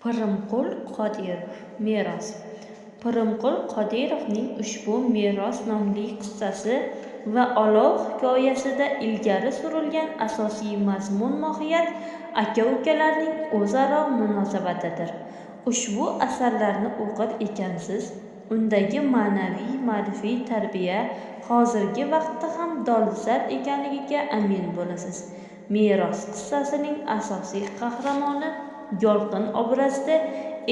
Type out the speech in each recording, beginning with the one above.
Pirimqul Qodirov meros. Pirimqul Qodirovning ushbu Meros nomli qissasi va Olov hikoyasida ilgari surilgan asosiy mazmun-mohiyat aka-ukalarning o'zaro munosabatidir. Ushbu asarlarni o'qir ekansiz, undagi ma'naviy-ma'rifiy tarbiya hozirgi vaqtda ham dolzarb ekanligiga amin bo'lasiz. Meros qissasining asosiy qahramoni Yolqin obrazida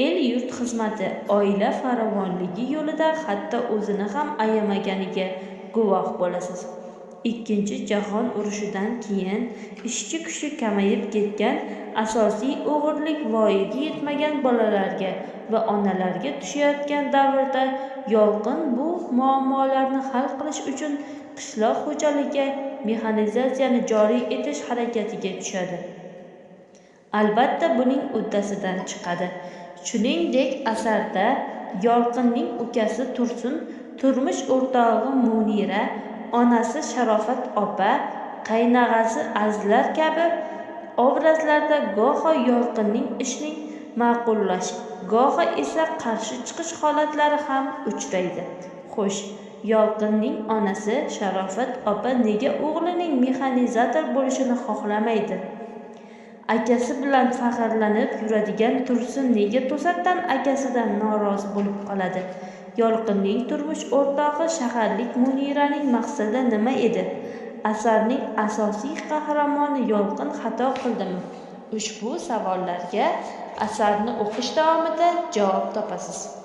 el-yurt xizmati, oila farovonligi yo'lida hatto o'zini ham ayamaganiga guvoh bo'lasiz. Ikkinchi jahon urushidan keyin ishchi kuchi kamayib ketgan, asosiy o'g'irlik voyaga yetmagan bolalarga va onalarga tushayotgan davrda Yolqin bu muammolarni hal qilish uchun qishloq xo'jaligi mexanizatsiyani joriy etish harakatiga tushadi. Albatta buning uddasidan chiqadi. Shuningdek, asarda Yolqinning ukasi Tursun, turmush o'rtog'i Munira, onasi Sharofat opa, qaynog'asi Azlar kabi obrazlarda goho Yolqinning ishni ma'qullash, goho esa qarshi chiqish holatlari ham uchraydi. Xo'sh, Yolqinning onasi Sharofat opa nega o'g'lining mexanizator bo'lishini xohlamaydi? Akasi bilan faxrlanib yuradigan Tursun nega to'satdan akasidan norozi bo'lib qoladi? Yolqinning turmush o'rtog'i shaharlik Muniraning maqsadi nima edi? Asarning asosiy qahramoni Yolqin xato qildimi? Ushbu savollarga asarni o'qish davomida javob topasiz.